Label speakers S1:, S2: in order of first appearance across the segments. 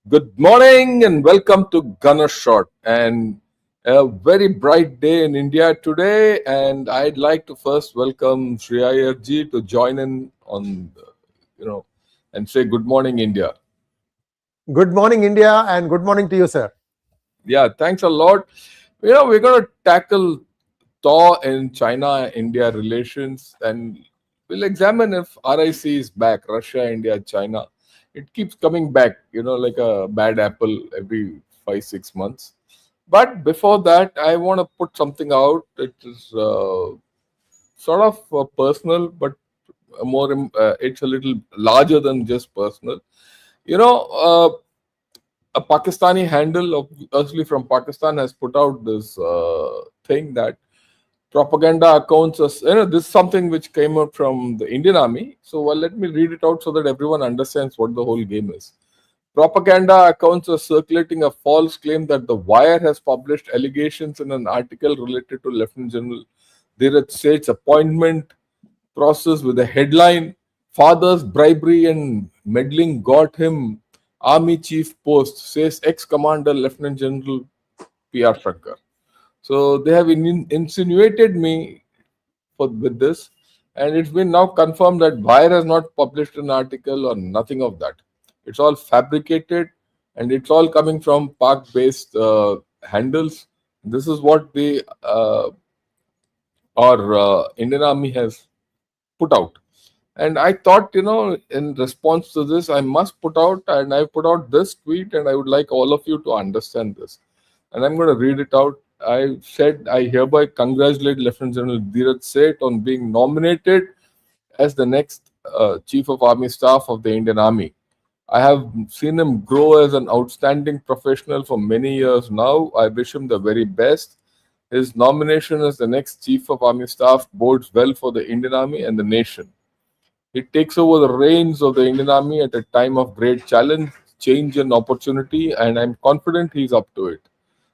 S1: Good morning and welcome to Gunner Shot. And a very bright day in India today. And I'd like to first welcome Sri Iyer ji to join in on, and say good morning, India.
S2: Good morning, India, and good morning to you, sir.
S1: Yeah, thanks a lot. We're going to tackle Thaw in China-India relations, and we'll examine if RIC is back, Russia, India, China. It keeps coming back, like a bad apple every 5-6 months. But before that, I want to put something out. It is sort of personal, but it's a little larger than just personal. You know, a Pakistani handle, obviously from Pakistan, has put out this thing that propaganda accounts this is something which came out from the Indian Army. So let me read it out so that everyone understands what the whole game is. Propaganda accounts are circulating a false claim that the Wire has published allegations in an article related to Lieutenant General Dheeraj Seth's appointment process with the headline "Father's bribery and meddling got him Army Chief post," says ex-commander Lieutenant General P.R. Shankar. So they have insinuated me with this, and it's been now confirmed that Wire has not published an article or nothing of that. It's all fabricated, and it's all coming from Pak-based handles. This is what the Indian Army has put out. And I thought, in response to this, I must put out, and I put out this tweet, and I would like all of you to understand this. And I'm going to read it out. I said, I hereby congratulate Lieutenant General Dheeraj Seth on being nominated as the next Chief of Army Staff of the Indian Army. I have seen him grow as an outstanding professional for many years now. I wish him the very best. His nomination as the next Chief of Army Staff bodes well for the Indian Army and the nation. He takes over the reins of the Indian Army at a time of great challenge, change, and opportunity, and I'm confident he's up to it.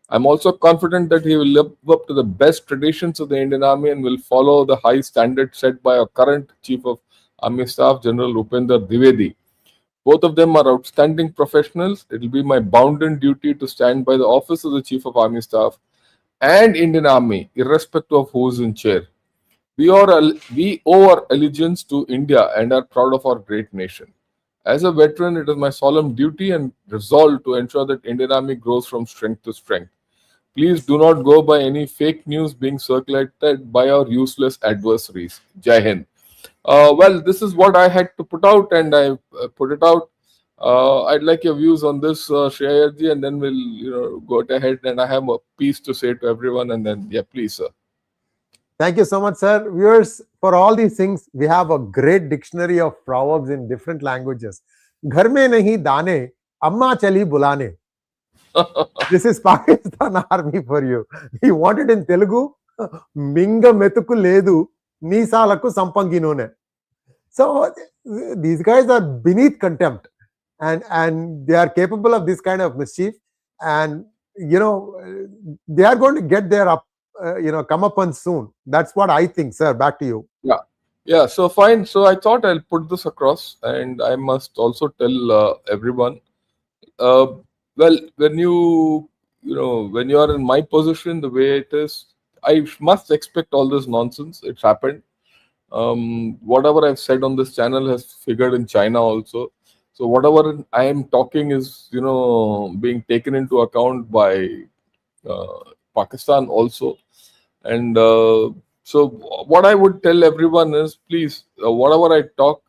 S1: I'm also confident that he will live up to the best traditions of the Indian Army and will follow the high standards set by our current Chief of Army Staff, General Upendra Dwivedi. Both of them are outstanding professionals. It will be my bounden duty to stand by the office of the Chief of Army Staff and Indian Army, irrespective of who is in chair. We owe our allegiance to India and are proud of our great nation. As a veteran, it is my solemn duty and resolve to ensure that Indian Army grows from strength to strength. Please do not go by any fake news being circulated by our useless adversaries. Jai Hind. Well, this is what I had to put out, and I put it out. I'd like your views on this, Shreyarji, and then we'll go ahead. And I have a piece to say to everyone, and then please, sir.
S2: Thank you so much, sir. Viewers, for all these things, we have a great dictionary of proverbs in different languages. Ghar mein nahi dane, amma chali bulane. This is Pakistan Army for you. He wanted in Telugu, Minga metuku ledu, Nisalaku sampanginoone. So these guys are beneath contempt, and they are capable of this kind of mischief, and they are going to get their come up on soon. That's what I think, sir. Back to you.
S1: Yeah. So fine. So I thought I'll put this across, and I must also tell everyone. Well, when you are in my position, the way it is, I must expect all this nonsense. It's happened. Whatever I've said on this channel has figured in China also. So whatever I am talking is, being taken into account by Pakistan also. And so what I would tell everyone is, please, whatever I talk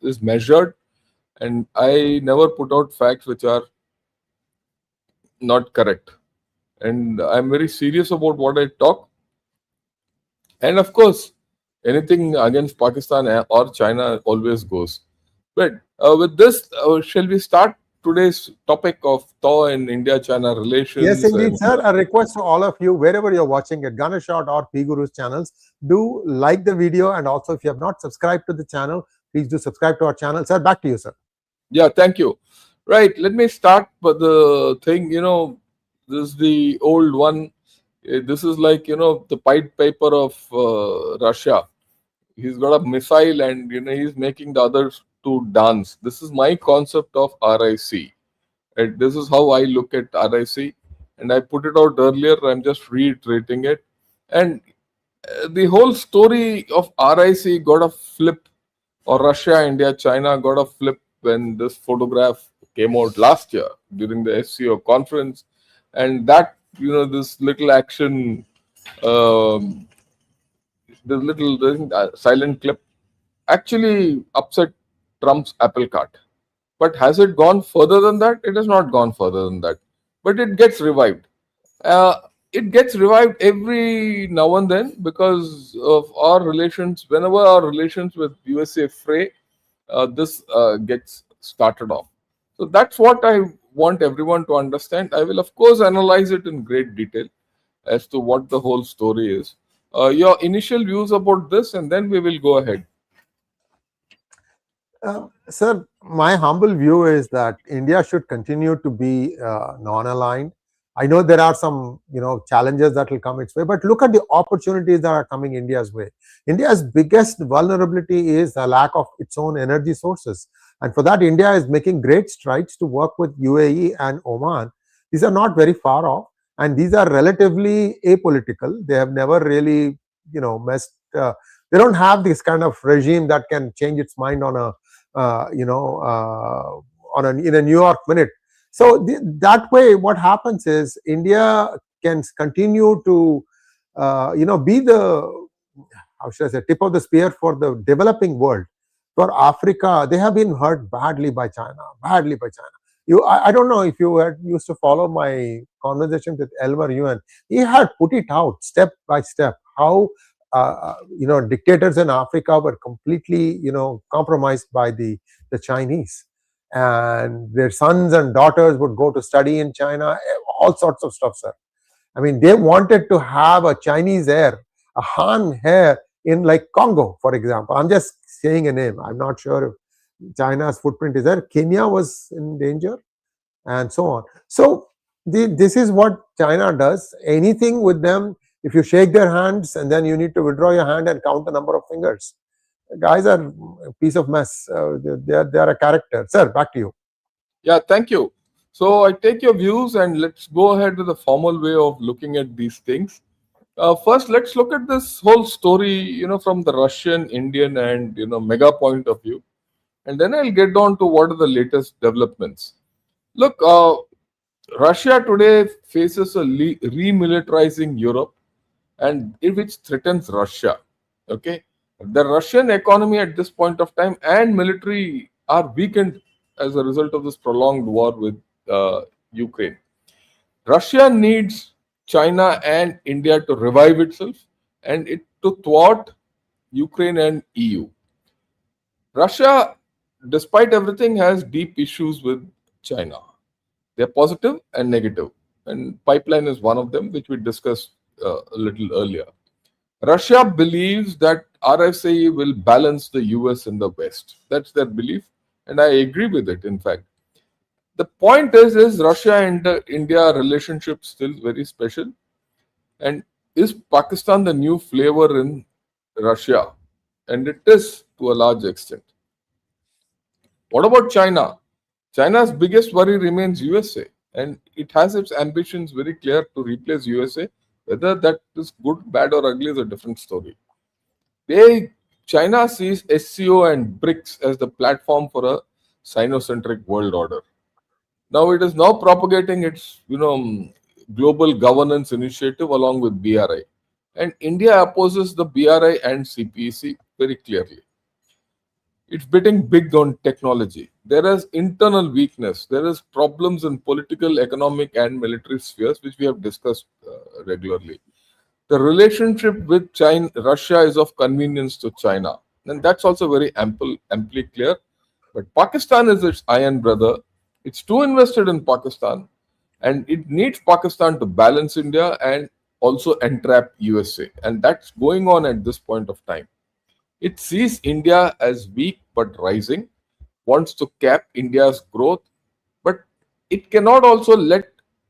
S1: is measured, and I never put out facts which are not correct. And I'm very serious about what I talk. And of course, anything against Pakistan or China always goes. But with this, shall we start today's topic of Thaw and India-China relations?
S2: Yes, indeed, sir. A request to all of you, wherever you're watching at Gunner Shot or P Guru's channels, do like the video, and also if you have not subscribed to the channel, please do subscribe to our channel. Sir, back to you, sir.
S1: Yeah, thank you. Right, let me start with the thing. This is the old one. This is like the Pied Piper of Russia. He's got a missile, and he's making the others to dance. This is my concept of RIC. Right? This is how I look at RIC, and I put it out earlier. I'm just reiterating it. And the whole story of RIC got a flip, or Russia, India, China got a flip when this photograph came out last year during the SCO conference, and that, this little action, um, this little silent clip actually upset Trump's apple cart. But has it gone further than that? It has not gone further than that. But it gets revived. Uh, it gets revived every now and then because of our relations. Whenever our relations with USA fray, this gets started off. So that's what I want everyone to understand. I will, of course, analyze it in great detail as to what the whole story is. Your initial views about this, and then we will go ahead.
S2: Sir, my humble view is that India should continue to be non-aligned. I know there are some, challenges that will come its way, but look at the opportunities that are coming India's way. India's biggest vulnerability is a lack of its own energy sources, and for that, India is making great strides to work with UAE and Oman. These are not very far off, and these are relatively apolitical. They have never really, messed. They don't have this kind of regime that can change its mind on a in a New York minute. So that way, what happens is India can continue to be the, how should I say, tip of the spear for the developing world. For Africa, they have been hurt badly by China, badly by China. I don't know if you had used to follow my conversation with Elmer Yuan. He had put it out step by step how dictators in Africa were completely, compromised by the Chinese, and their sons and daughters would go to study in China, all sorts of stuff, sir. I mean, they wanted to have a Chinese heir, a Han heir in like Congo, for example. I'm just saying a name. I'm not sure if China's footprint is there. Kenya was in danger, and so on. So this is what China does. Anything with them, if you shake their hands and then you need to withdraw your hand and count the number of fingers. The guys are a piece of mess. They are a character. Sir, back to you.
S1: Yeah, thank you. So I take your views and let's go ahead with the formal way of looking at these things. First, let's look at this whole story, from the Russian, Indian, and mega point of view, and then I'll get down to what are the latest developments. Look, Russia today faces a remilitarizing Europe, and which threatens Russia. Okay, the Russian economy at this point of time and military are weakened as a result of this prolonged war with Ukraine. Russia needs China and India to revive itself and it to thwart Ukraine and EU. Russia, despite everything, has deep issues with China. They're positive and negative, and pipeline is one of them, which we discussed a little earlier. Russia believes that RSA will balance the US in the West. That's their belief, and I agree with it. In fact, the point is Russia and India relationship still very special, and is Pakistan the new flavor in Russia? And it is to a large extent. What about China? China's biggest worry remains USA, and it has its ambitions very clear to replace USA. Whether that is good, bad, or ugly is a different story. China sees SCO and BRICS as the platform for a Sinocentric world order. Now it is now propagating its global governance initiative along with BRI, and India opposes the BRI and CPEC very clearly. It's betting big on technology. There is internal weakness. There is problems in political, economic, and military spheres, which we have discussed regularly. The relationship with China, Russia is of convenience to China, and that's also very amply clear. But Pakistan is its iron brother. It's too invested in Pakistan, and it needs Pakistan to balance India and also entrap USA, and that's going on at this point of time. It sees India as weak but rising, wants to cap India's growth, but it cannot also let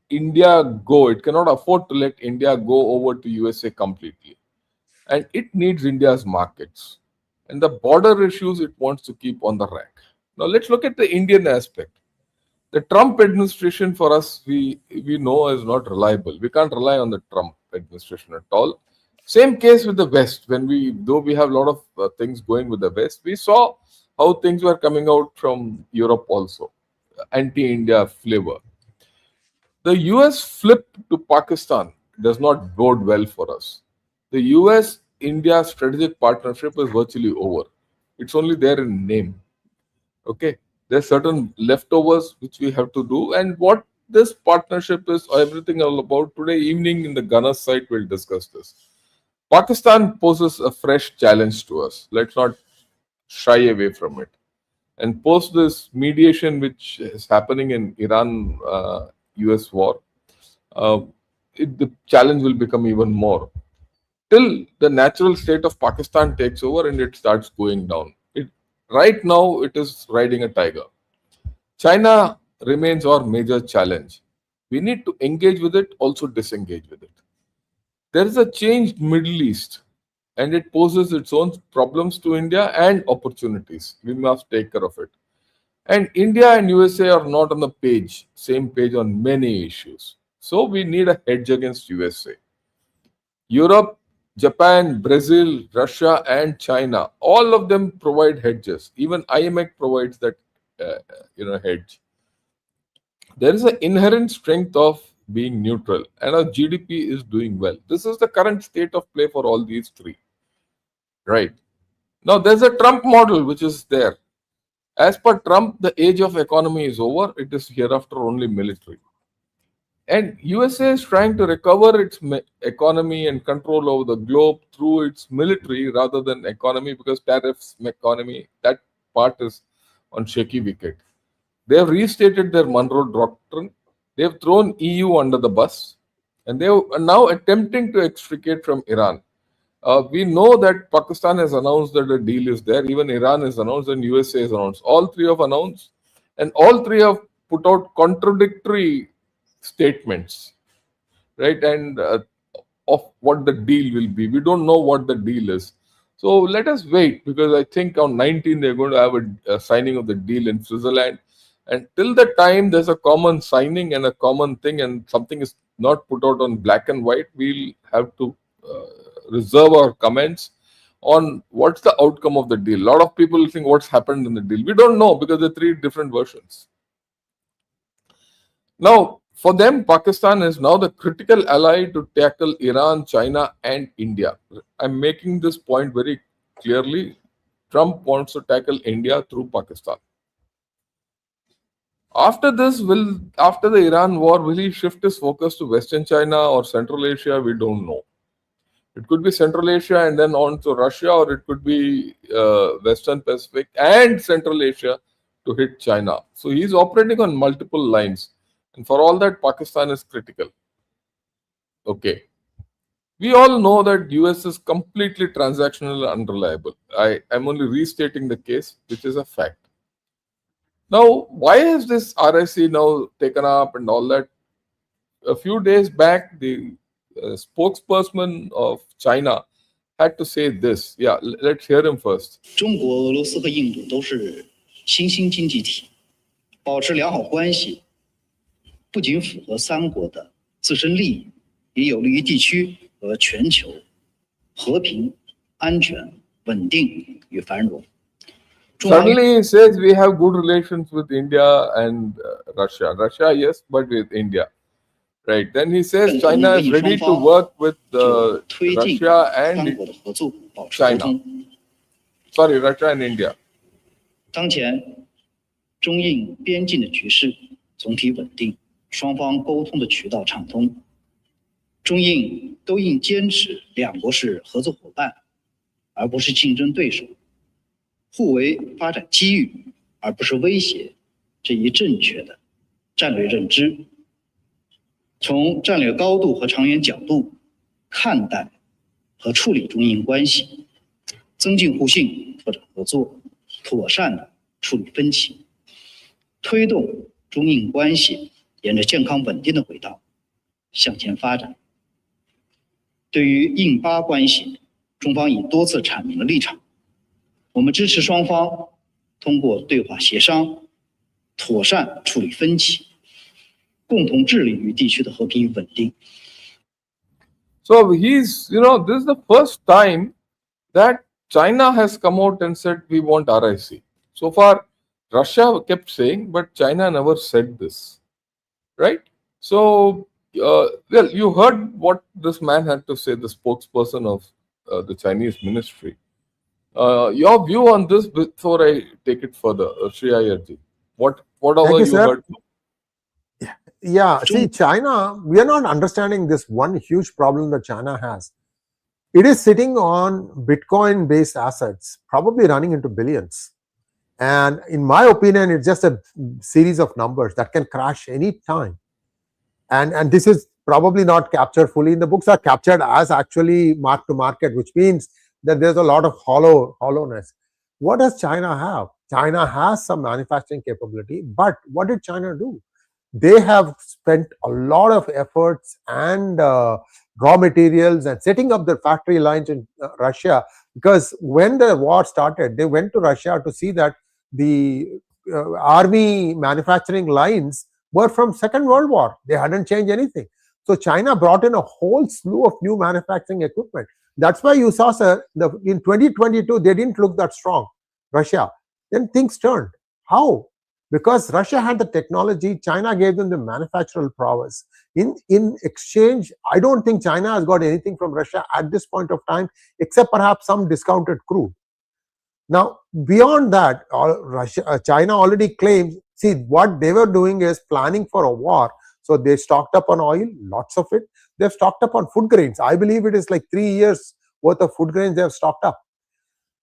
S1: India go. It cannot afford to let India go over to USA completely. And it needs India's markets. And the border issues it wants to keep on the rack. Now let's look at the Indian aspect. The Trump administration for us, we know is not reliable. We can't rely on the Trump administration at all. Same case with the West. Though we have a lot of things going with the West, we saw how things were coming out from Europe also, anti-India flavor. The US flip to Pakistan does not bode well for us. The US India strategic partnership is virtually over. It's only there in name. Okay, there's certain leftovers which we have to do, and what this partnership is everything all about. Today evening in the Gunner's site we'll discuss this. Pakistan poses a fresh challenge to us. Let's not shy away from it. And post this mediation which is happening in Iran US war, uh, the challenge will become even more till the natural state of Pakistan takes over and it starts going down. Right now it is riding a tiger. China remains our major challenge. We need to engage with it, also disengage with it. There is a changed Middle East and it poses its own problems to India and opportunities. We must take care of it. And India and USA are not on the same page on many issues. So we need a hedge against USA. Europe, Japan, Brazil, Russia, and China, all of them provide hedges. Even IMF provides that hedge. There is an inherent strength of being neutral, and our GDP is doing well. This is the current state of play for all these three. Right. Now, there's a Trump model which is there. As per Trump, the age of economy is over. It is hereafter only military. And USA is trying to recover its economy and control over the globe through its military rather than economy, because tariffs, economy, that part is on shaky wicket. They have restated their Monroe Doctrine. They have thrown EU under the bus, and they are now attempting to extricate from Iran. We know that Pakistan has announced that a deal is there. Even Iran has announced and USA has announced. All three have announced, and all three have put out contradictory statements, right? And of what the deal will be. We don't know what the deal is. So let us wait, because I think on 19 they're going to have a signing of the deal in Switzerland. And till the time there's a common signing and a common thing, and something is not put out on black and white, we'll have to reserve our comments on what's the outcome of the deal. A lot of people think what's happened in the deal. We don't know, because there are three different versions. Now, for them, Pakistan is now the critical ally to tackle Iran, China, and India. I'm making this point very clearly. Trump wants to tackle India through Pakistan. After the Iran war, will he shift his focus to Western China or Central Asia? We don't know. It could be Central Asia and then on to Russia, or it could be Western Pacific and Central Asia to hit China. So he's operating on multiple lines. And for all that, Pakistan is critical. Okay. We all know that US is completely transactional and unreliable. I'm only restating the case, which is a fact. Now, why is this RIC now taken up and all that? A few days back, the spokesperson of China had to say this. Yeah, let's hear him first.
S3: 中国、俄罗斯和印度都是新兴经济体，保持良好关系，不仅符合三国的自身利益，也有利于地区和全球和平、安全、稳定与繁荣。
S1: Suddenly he says we have good relations with India and Russia. Russia, yes, but with India. Right. Then he says China is ready to work with Russia and China. Sorry, Russia and India.
S3: 当前中印边境的局势总体稳定，双方沟通的渠道畅通。中印都应坚持两国是合作伙伴，而不是竞争对手。 互为发展机遇，而不是威胁，这一正确的战略认知。从战略高度和长远角度看待和处理中印关系，增进互信，拓展合作，妥善的处理分歧，推动中印关系沿着健康稳定的轨道向前发展。对于印巴关系，中方已多次阐明了立场。 我们支持双方通过对话协商，妥善处理分歧，共同致力于地区的和平与稳定。
S1: So this is the first time that China has come out and said we want RIC. So far, Russia kept saying, but China never said this, right? So, well, you heard what this man had to say, the spokesperson of the Chinese ministry. Your view on this before I take it further, Shri Ayerji.
S2: Thank
S1: Whatever
S2: you,
S1: you
S2: sir.
S1: heard.
S2: Yeah, see, China, we are not understanding this one huge problem that China has. It is sitting on Bitcoin based assets, probably running into billions. And in my opinion, it's just a series of numbers that can crash any time. And this is probably not captured fully in the books, are captured as actually mark to market, which means that there's a lot of hollowness. What does China have? China has some manufacturing capability, but what did China do? They have spent a lot of efforts and raw materials and setting up their factory lines in Russia, because when the war started, they went to Russia to see that the army manufacturing lines were from Second World War. They hadn't changed anything. So China brought in a whole slew of new manufacturing equipment. That's why you saw, sir, in 2022, they didn't look that strong, Russia. Then things turned. How? Because Russia had the technology, China gave them the manufacturing prowess. In exchange, I don't think China has got anything from Russia at this point of time, except perhaps some discounted crude. Now, beyond that, China already claims, see, what they were doing is planning for a war. So they stocked up on oil, lots of it. They've stocked up on food grains. I believe it is like 3 years worth of food grains they have stocked up.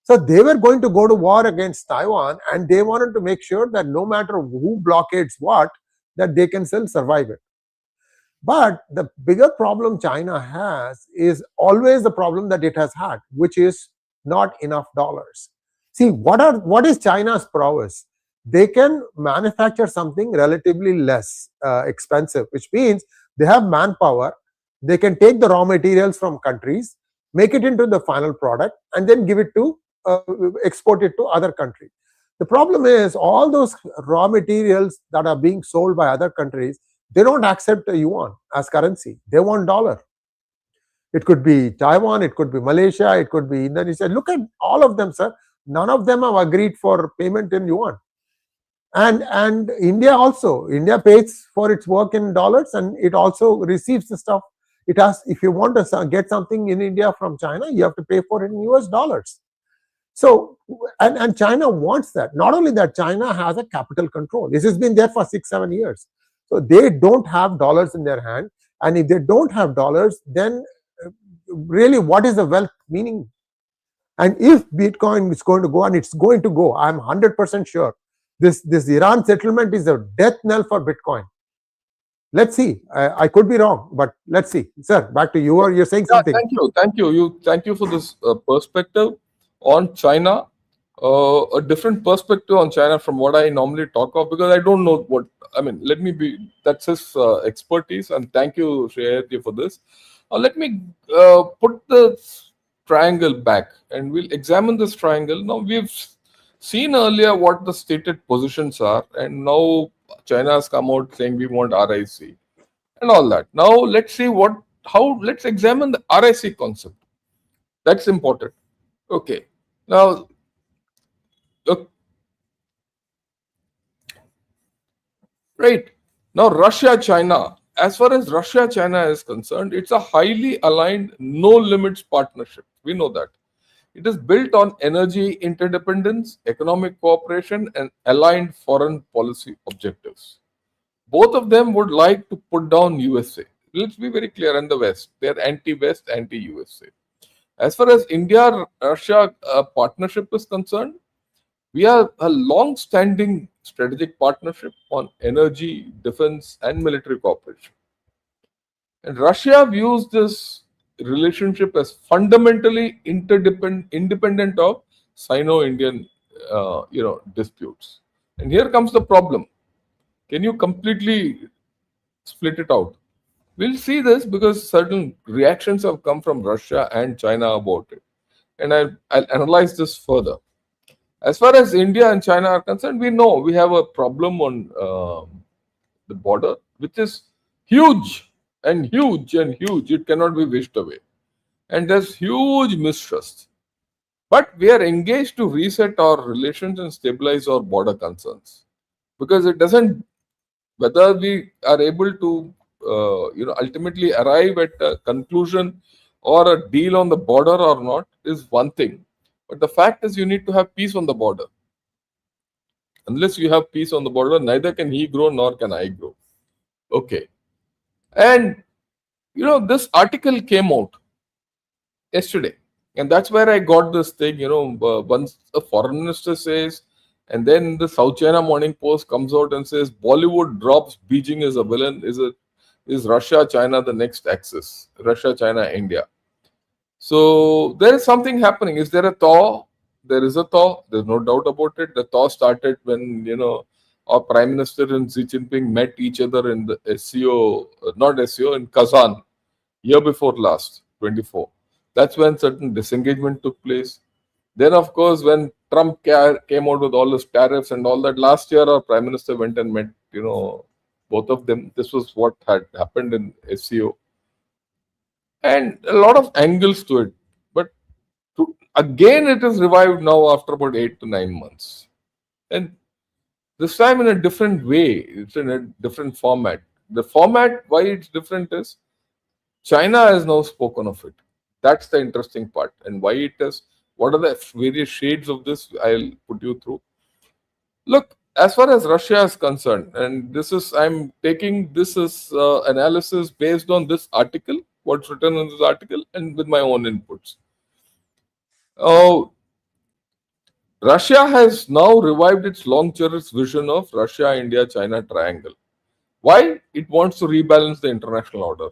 S2: So they were going to go to war against Taiwan, and they wanted to make sure that no matter who blockades what, that they can still survive it. But the bigger problem China has is always the problem that it has had, which is not enough dollars. See, what is China's prowess? They can manufacture something relatively less expensive, which means they have manpower. They can take the raw materials from countries, make it into the final product, and then give it to export it to other countries. The problem is all those raw materials that are being sold by other countries, they don't accept the yuan as currency. They want dollar. It could be Taiwan, it could be Malaysia, it could be Indonesia. Look at all of them, sir. None of them have agreed for payment in yuan. And India also. India pays for its work in dollars, and it also receives the stuff. It has, if you want to get something in India from China, you have to pay for it in US dollars. So, and China wants that. Not only that, China has a capital control. This has been there for 6-7 years. So they don't have dollars in their hand. And if they don't have dollars, then really what is the wealth meaning? And if Bitcoin is going to go, and it's going to go, I'm 100% sure, this Iran settlement is a death knell for Bitcoin. Let's see. I could be wrong, but let's see. Sir, back to you. You're saying something.
S1: Thank you. Thank you for this perspective on China. A different perspective on China from what I normally talk of, because I don't know what, I mean, let me be, that's his expertise, and thank you, Shreya, for this. Let me put the triangle back, and we'll examine this triangle. Now, we've seen earlier what the stated positions are, and now China has come out saying we want RIC and all that. Now, let's see let's examine the RIC concept. That's important. Okay. Now, right. Now, Russia-China. As far as Russia-China is concerned, it's a highly aligned, no-limits partnership. We know that. It is built on energy interdependence, economic cooperation, and aligned foreign policy objectives. Both of them would like to put down USA. Let's be very clear, in the West. They're anti-West, anti-USA. As far as India-Russia partnership is concerned, we have a long-standing strategic partnership on energy, defense, and military cooperation. And Russia views this relationship as fundamentally independent of Sino-Indian, disputes. And here comes the problem. Can you completely split it out? We'll see this because certain reactions have come from Russia and China about it. And I'll analyze this further. As far as India and China are concerned, we know we have a problem on the border, which is huge and huge and huge. It cannot be wished away. And there's huge mistrust. But we are engaged to reset our relations and stabilize our border concerns. Because it doesn't, whether we are able to, ultimately arrive at a conclusion or a deal on the border or not is one thing. But the fact is, you need to have peace on the border. Unless you have peace on the border, neither can he grow nor can I grow. Okay. And this article came out yesterday. And that's where I got this thing, once a foreign minister says, and then the South China Morning Post comes out and says Bollywood drops Beijing as a villain. Is Russia, China the next axis? Russia, China, India. So there is something happening. Is there a thaw? There is a thaw. There's no doubt about it. The thaw started when our Prime Minister and Xi Jinping met each other in the SCO, not SCO, in Kazan, year before last, 24. That's when certain disengagement took place. Then, of course, when Trump came out with all his tariffs and all that, last year our Prime Minister went and met, both of them. This was what had happened in SCO. And a lot of angles to it. But again, it is revived now after about 8 to 9 months. And this time in a different way. It's in a different format. The format, why it's different is China has now spoken of it. That's the interesting part. And why it is, what are the various shades of this, I'll put you through. Look, as far as Russia is concerned, and I'm taking this as analysis based on this article, what's written in this article, and with my own inputs. Russia has now revived its long cherished vision of Russia, India, China triangle. Why? It wants to rebalance the international order.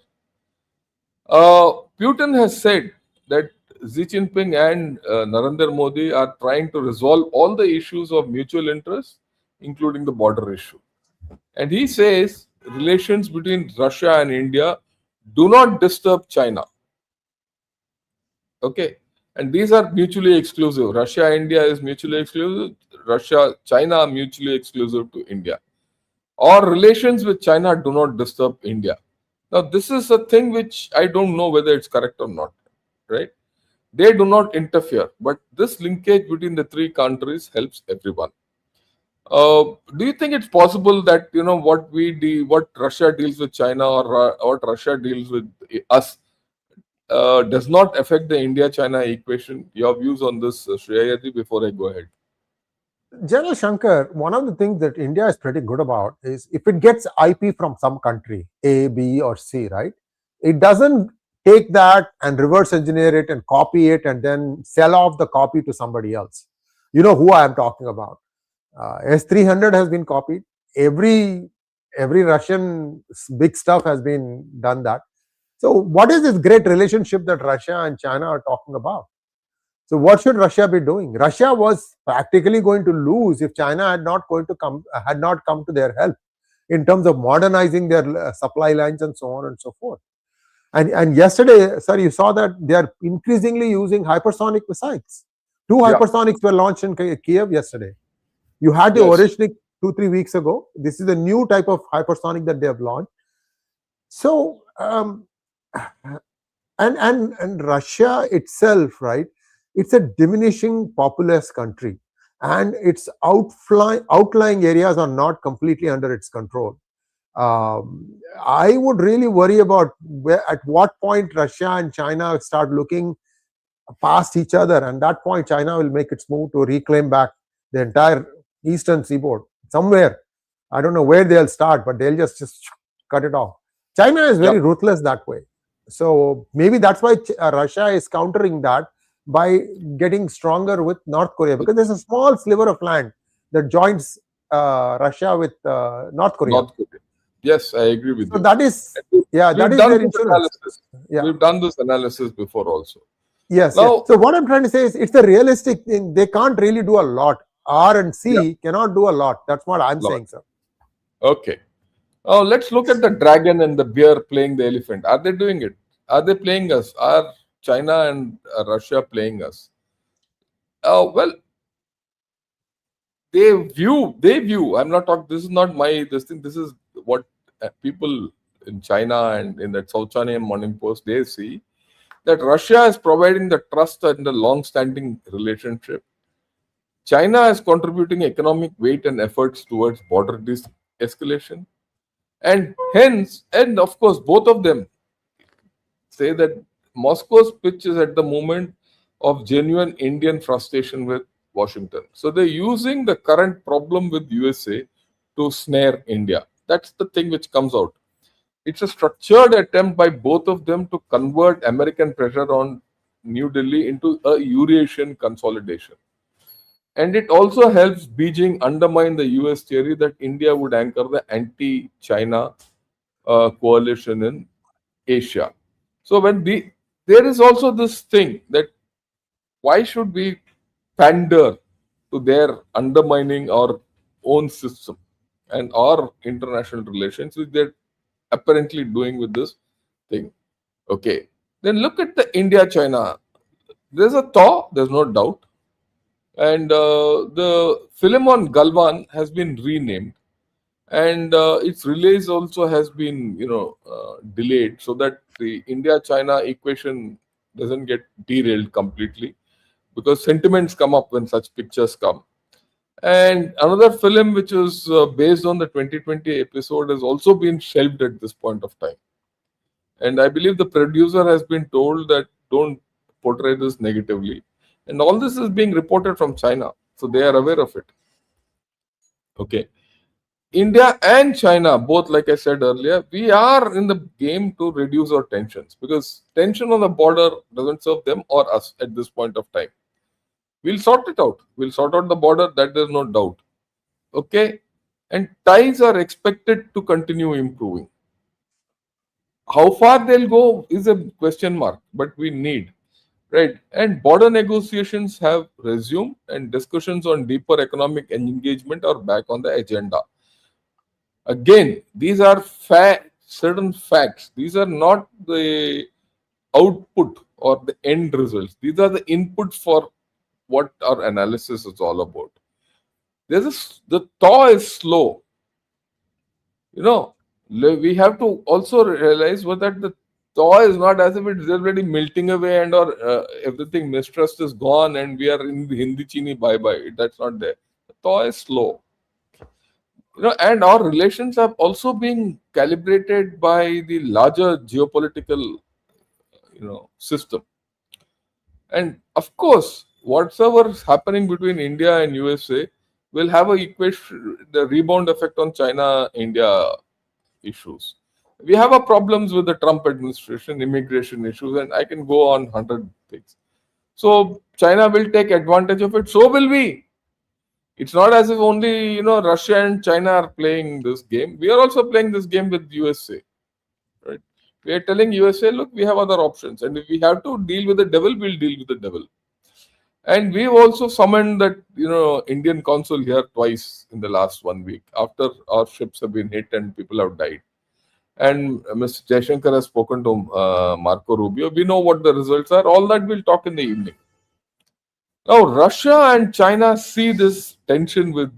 S1: Putin has said that Xi Jinping and Narendra Modi are trying to resolve all the issues of mutual interest, including the border issue. And he says relations between Russia and India do not disturb China. Okay. And these are mutually exclusive. Russia, India is mutually exclusive. Russia, China are mutually exclusive to India. Our relations with China do not disturb India. Now, this is a thing which I don't know whether it's correct or not, right? They do not interfere, but this linkage between the three countries helps everyone. Do you think it's possible that what Russia deals with China or what Russia deals with us does not affect the India-China equation? Your views on this, Shreyaji, before I go ahead.
S2: General Shankar, one of the things that India is pretty good about is if it gets IP from some country, A, B, or C, right? It doesn't take that and reverse engineer it and copy it and then sell off the copy to somebody else. You know who I am talking about. S300 has been copied. Every Russian big stuff has been done that. So what is this great relationship that Russia and China are talking about? So what should Russia be doing? Russia was practically going to lose if China had not come to their help in terms of modernizing their supply lines and so on and so forth. And yesterday, sir, you saw that they are increasingly using hypersonic missiles. Two hypersonics were launched in Kiev yesterday. You had the Orishnik 2-3 weeks ago. This is a new type of hypersonic that they have launched. So and Russia itself, right? It's a diminishing populous country, and its outlying areas are not completely under its control. I would really worry about at what point Russia and China start looking past each other, and that point China will make its move to reclaim back the entire eastern seaboard somewhere. I don't know where they'll start, but they'll just cut it off. China is very ruthless that way. So maybe that's why Russia is countering that by getting stronger with North Korea, because there's a small sliver of land that joins Russia with North Korea.
S1: Yes, I agree with you.
S2: So that is, that is their influence.
S1: We've done this analysis before also.
S2: Yes. So what I'm trying to say is it's a realistic thing. They can't really do a lot. R and C cannot do a lot. That's what I'm saying, sir.
S1: Okay. Now let's look at the dragon and the bear playing the elephant. Are they doing it? Are they playing us? Are China and Russia playing us? Well, they view. I'm not talking. This is not my this thing. This is what people in China and in the South China Morning Post they see that Russia is providing the trust and the long-standing relationship. China is contributing economic weight and efforts towards border escalation, and hence, and of course, both of them say that Moscow's pitch is at the moment of genuine Indian frustration with Washington. So they're using the current problem with USA to snare India. That's the thing which comes out. It's a structured attempt by both of them to convert American pressure on New Delhi into a Eurasian consolidation. And it also helps Beijing undermine the US theory that India would anchor the anti China coalition in Asia. So there is also this thing that why should we pander to their undermining our own system and our international relations, which they're apparently doing with this thing. Okay. Then look at the India China. There's a thaw, there's no doubt. And the film on Galwan has been renamed, and its release also has been delayed so that the India China equation doesn't get derailed completely, because sentiments come up when such pictures come. And another film which was based on the 2020 episode has also been shelved at this point of time, and I believe the producer has been told that don't portray this negatively, and all this is being reported from China, so they are aware of it. Okay. India and China, both, like I said earlier, we are in the game to reduce our tensions, because tension on the border doesn't serve them or us at this point of time. We'll sort it out. We'll sort out the border, that there's no doubt. Okay. And ties are expected to continue improving. How far they'll go is a question mark, but we need. Right. And border negotiations have resumed, and discussions on deeper economic engagement are back on the agenda. Again, these are certain facts. These are not the output or the end results. These are the inputs for what our analysis is all about. The thaw is slow. We have to also realize that the thaw is not as if it's already melting away and or everything mistrust is gone and we are in the Hindi chini bye bye. That's not there. The thaw is slow. And our relations have also been calibrated by the larger geopolitical system. And of course, whatever is happening between India and USA will have the rebound effect on China India issues. We have a problems with the Trump administration, immigration issues, and I can go on 100 things. So China will take advantage of it. So will we. It's not as if only Russia and China are playing this game. We are also playing this game with USA. Right? We are telling USA, look, we have other options, and if we have to deal with the devil, we'll deal with the devil. And we've also summoned that Indian consul here twice in the last 1 week after our ships have been hit and people have died. And Mr. Jaishankar has spoken to Marco Rubio. We know what the results are. All that we'll talk in the evening. Now, Russia and China see this tension with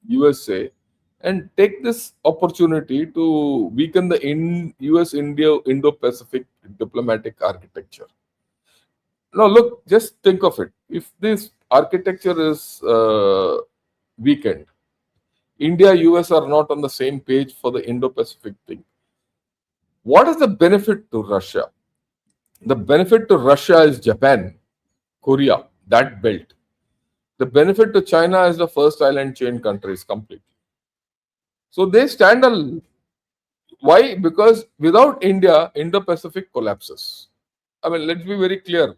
S1: USA and take this opportunity to weaken the US-India Indo-Pacific diplomatic architecture. Now, look, just think of it. If this architecture is weakened, India, US are not on the same page for the Indo-Pacific thing. What is the benefit to Russia? The benefit to Russia is Japan, Korea, that belt. The benefit to China is the first island chain countries completely. So they stand why? Because without India, Indo-Pacific collapses. I mean, let's be very clear.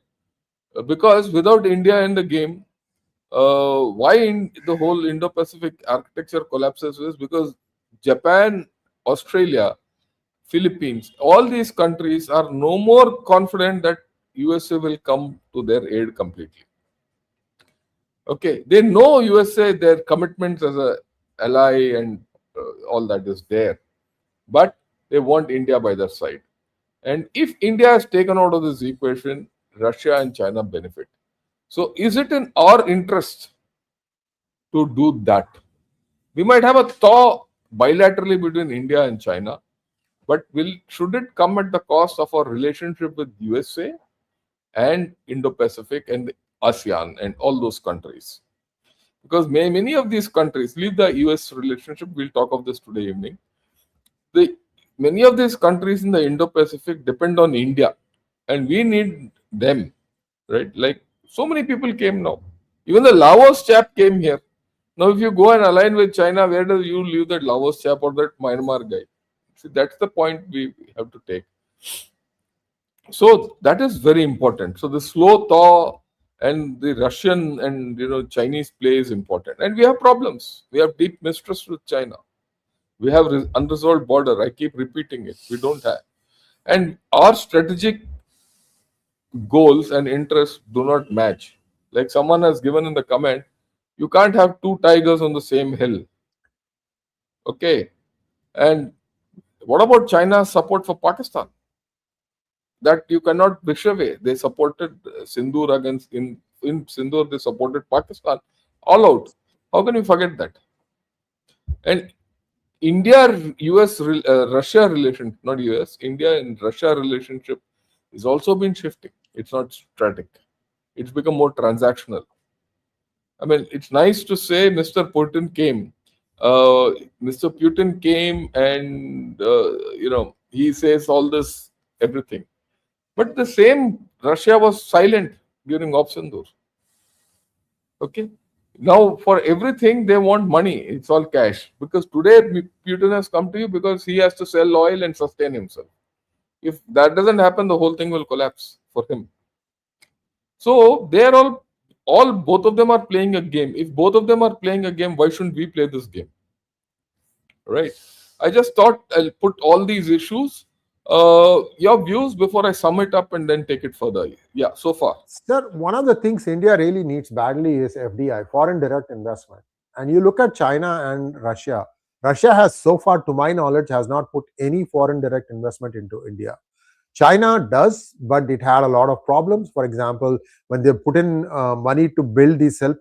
S1: Because without India in the game, why the whole Indo-Pacific architecture collapses is because Japan, Australia, Philippines, all these countries are no more confident that USA will come to their aid completely. Okay, they know USA, their commitments as a ally and all that is there, but they want India by their side. And if India is taken out of this equation, Russia and China benefit. So is it in our interest to do that. We might have a thaw bilaterally between India and China, but should it come at the cost of our relationship with USA and Indo-Pacific and ASEAN and all those countries? Because many of these countries, leave the US relationship, we'll talk of this today evening. Many of these countries in the Indo-Pacific depend on India, and we need them, right? Like so many people came now. Even the Laos chap came here. Now, if you go and align with China, where do you leave that Laos chap or that Myanmar guy? See, that's the point we have to take. So that is very important. So the slow thaw and the Russian and Chinese play is important, and we have problems. We have deep mistrust with China. We have unresolved border. I keep repeating it. We don't have, and our strategic goals and interests do not match. Like someone has given in the comment, you can't have two tigers on the same hill. Okay, and what about China's support for Pakistan? That you cannot wish away. They supported Sindoor against in Sindoor. They supported Pakistan all out. How can you forget that? And India-US Russia relation, not US, India and Russia relationship is also been shifting. It's not static. It's become more transactional. I mean, it's nice to say Mr. Putin came. Mr. Putin came and he says all this everything. But the same Russia was silent during Op Sindoor. Okay. Now for everything they want money. It's all cash. Because today Putin has come to you because he has to sell oil and sustain himself. If that doesn't happen, the whole thing will collapse for him. So they are all both of them are playing a game. If both of them are playing a game, why shouldn't we play this game? Right. I just thought I'll put all these issues, your views before I sum it up and then take it further. Yeah, so far.
S2: Sir, one of the things India really needs badly is FDI, foreign direct investment. And you look at China and Russia. Russia has so far, to my knowledge, has not put any foreign direct investment into India. China does, but it had a lot of problems. For example, when they put in money to build these cell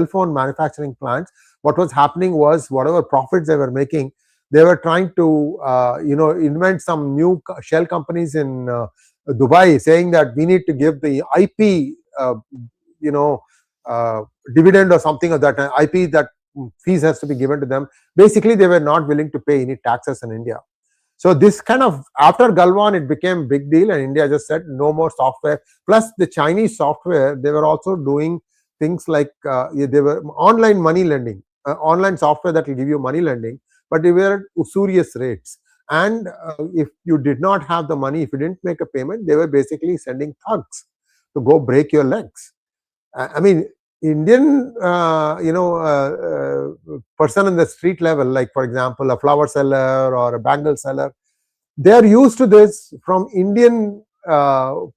S2: phone manufacturing plants, what was happening was whatever profits they were making, they were trying to invent some new shell companies in Dubai, saying that we need to give the IP dividend or something of that IP, that fees has to be given to them. Basically, they were not willing to pay any taxes in India. So this kind of, after Galwan, it became a big deal, and India just said no more software. Plus the Chinese software, they were also doing things like they were online money lending, online software that will give you money lending, but they were at usurious rates. And if you did not have the money, if you didn't make a payment, they were basically sending thugs to go break your legs. I mean, Indian, person in the street level, like for example, a flower seller or a bangle seller, they are used to this from Indian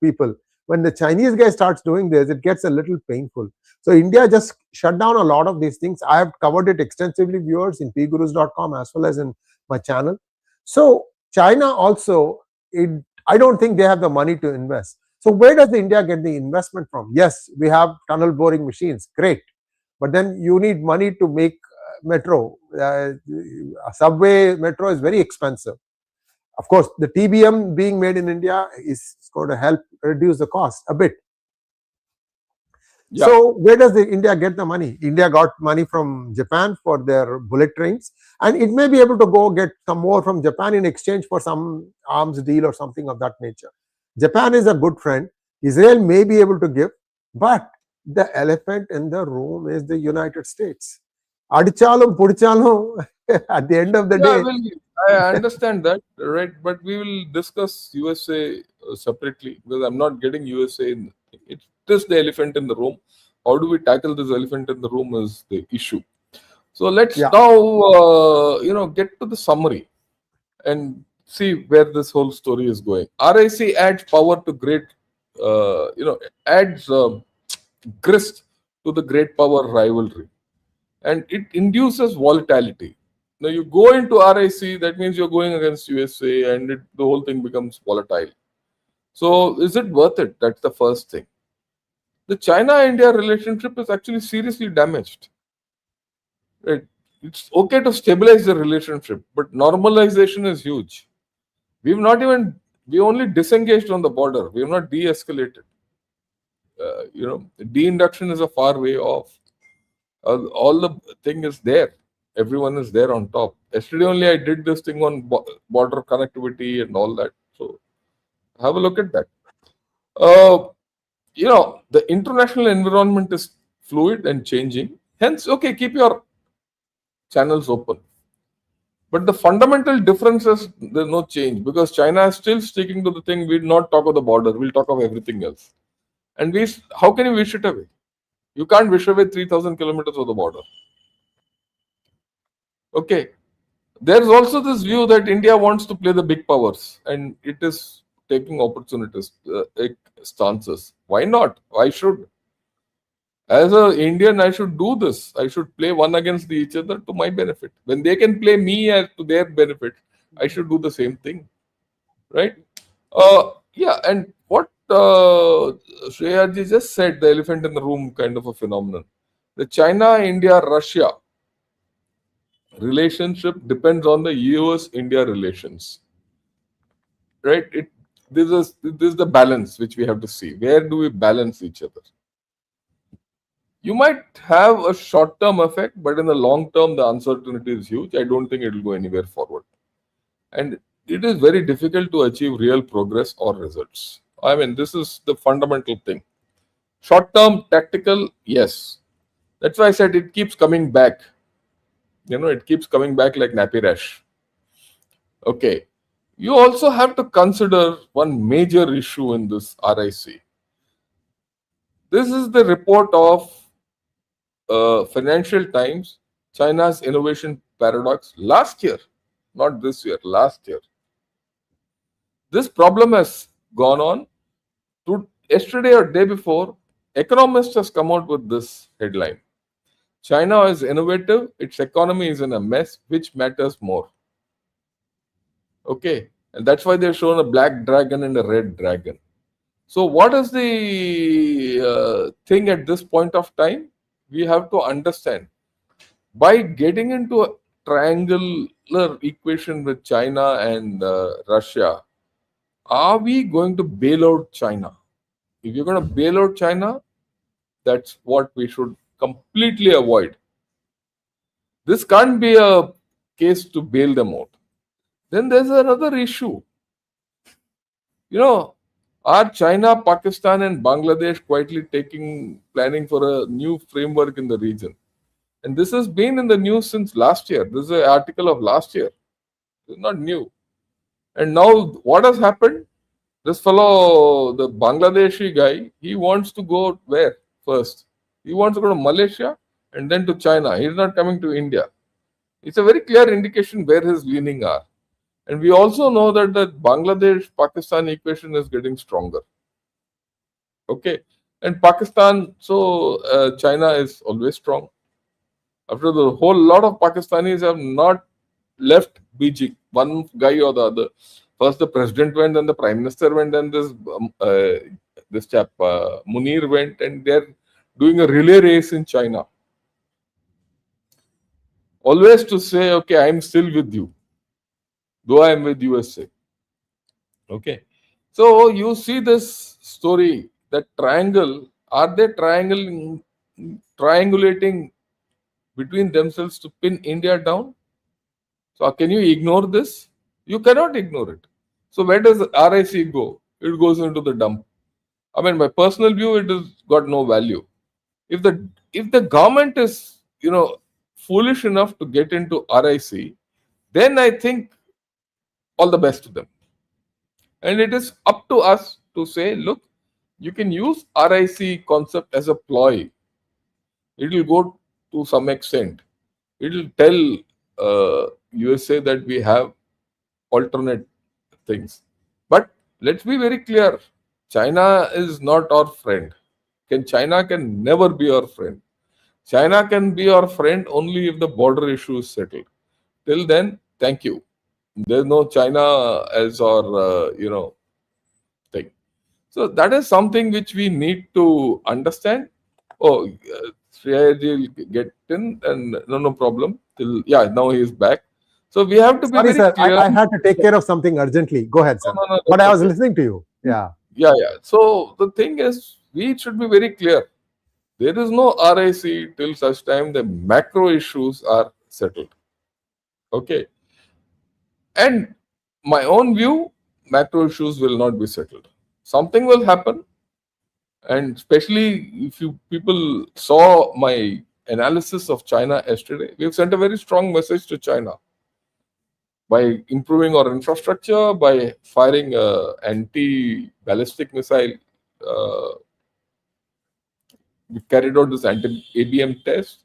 S2: people. When the Chinese guy starts doing this, it gets a little painful. So India just shut down a lot of these things. I have covered it extensively, viewers, in pgurus.com as well as in my channel. So China also, I don't think they have the money to invest. So where does India get the investment from? Yes, we have tunnel boring machines, great, but then you need money to make metro. Subway metro is very expensive. Of course, the TBM being made in India is going to help reduce the cost a bit. Yeah. So where does India get the money? India got money from Japan for their bullet trains, and it may be able to go get some more from Japan in exchange for some arms deal or something of that nature. Japan is a good friend. Israel may be able to give, but the elephant in the room is the United States. Adichalum pudichalum, at the end of the day.
S1: Well, I understand that, right? But we will discuss USA separately, because I'm not getting USA in. It is the elephant in the room. How do we tackle this elephant in the room is the issue. So let's now, get to the summary and see where this whole story is going. RIC adds power to adds grist to the great power rivalry, and it induces volatility. Now you go into RIC, that means you're going against USA, and the whole thing becomes volatile. So is it worth it? That's the first thing. The China-India relationship is actually seriously damaged. Right? It's okay to stabilize the relationship, but normalization is huge. We've not even, we only disengaged on the border. We have not de-escalated. De-induction is a far way off. All the thing is there. Everyone is there on top. Yesterday only I did this thing on border connectivity and all that. So have a look at that. The international environment is fluid and changing. Hence, okay, keep your channels open. But the fundamental difference is there's no change because China is still sticking to the thing. We'll not talk of the border. We'll talk of everything else. And how can you wish it away? You can't wish away 3,000 kilometers of the border. Okay. There's also this view that India wants to play the big powers and it is taking opportunities, stances. Why not? Why should? As an Indian, I should do this. I should play one against each other to my benefit. When they can play me as to their benefit, I should do the same thing. Right? Yeah, and what Shreyaji just said, the elephant in the room kind of a phenomenon. The China, India, Russia relationship depends on the US-India relations. Right? This is the balance which we have to see. Where do we balance each other? You might have a short-term effect, but in the long term, the uncertainty is huge. I don't think it will go anywhere forward. And it is very difficult to achieve real progress or results. I mean, this is the fundamental thing. Short-term, tactical, yes. That's why I said it keeps coming back. It keeps coming back like nappy rash. Okay. You also have to consider one major issue in this RIC. This is the report of Financial Times, China's innovation paradox last year, not this year, last year. This problem has gone on. Yesterday or day before, Economist has come out with this headline. China is innovative, its economy is in a mess, which matters more? Okay, and that's why they've shown a black dragon and a red dragon. So what is the thing at this point of time? We have to understand. By getting into a triangular equation with China and Russia, are we going to bail out China? If you're going to bail out China, that's what we should completely avoid. This can't be a case to bail them out. Then there's another issue. Are China, Pakistan, and Bangladesh quietly planning for a new framework in the region? And this has been in the news since last year. This is an article of last year. It's not new. And now what has happened? This fellow, the Bangladeshi guy, he wants to go where first? He wants to go to Malaysia and then to China. He's not coming to India. It's a very clear indication where his leaning are. And we also know that the Bangladesh-Pakistan equation is getting stronger. Okay. And Pakistan, so China is always strong. After the whole lot of Pakistanis have not left Beijing, one guy or the other. First the president went, then the prime minister went, then this chap Munir went, and they're doing a relay race in China. Always to say, okay, I'm still with you, though I'm with USA. Okay. So you see this story, that triangle, are they triangulating between themselves to pin India down? So can you ignore this? You cannot ignore it. So where does RIC go? It goes into the dump. I mean, my personal view, it has got no value. If the government is, foolish enough to get into RIC, then I think all the best to them. And it is up to us to say, look, you can use RIC concept as a ploy. It will go to some extent. It will tell USA that we have alternate things. But let's be very clear. China is not our friend. China can never be our friend. China can be our friend only if the border issue is settled. Till then, thank you. There's no China as our, thing. So that is something which we need to understand. Oh, Shreyas will get in, and no problem. Till now he is back. So we have to be
S2: Sorry,
S1: very
S2: sir.
S1: clear.
S2: I had to take care of something urgently. Go ahead, sir.
S1: No,
S2: But
S1: that's
S2: I was
S1: okay.
S2: listening to you. Yeah.
S1: Yeah. So the thing is, we should be very clear. There is no RIC till such time the macro issues are settled. Okay. And my own view, macro issues will not be settled. Something will happen, and especially if you people saw my analysis of China yesterday, we've sent a very strong message to China by improving our infrastructure, by firing a anti-ballistic missile. Uh, we carried out this anti-ABM test,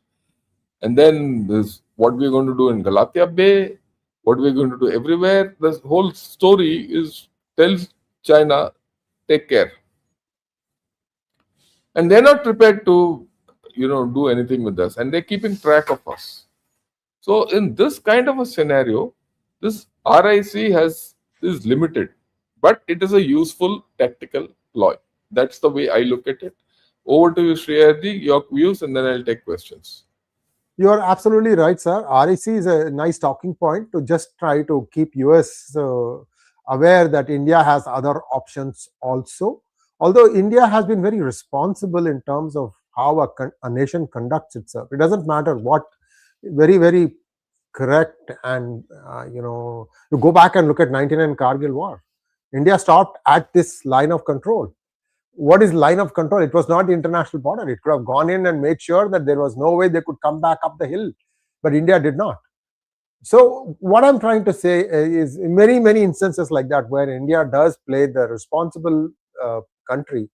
S1: and then this what we're going to do in Galatia Bay, what we're going to do everywhere. The whole story is tells China, take care, and they're not prepared to, do anything with us, and they're keeping track of us. So in this kind of a scenario, this RIC is limited, but it is a useful tactical ploy. That's the way I look at it. Over to you, Shreyardi, your views, and then I'll take questions.
S2: You are absolutely right, sir. REC is a nice talking point to just try to keep US aware that India has other options also. Although India has been very responsible in terms of how a nation conducts itself. It doesn't matter what, very, very correct. And, you go back and look at 99 Kargil War. India stopped at this line of control. What is line of control? It was not the international border. It could have gone in and made sure that there was no way they could come back up the hill, but India did not. So what I'm trying to say is, in many, many instances like that, where India does play the responsible country,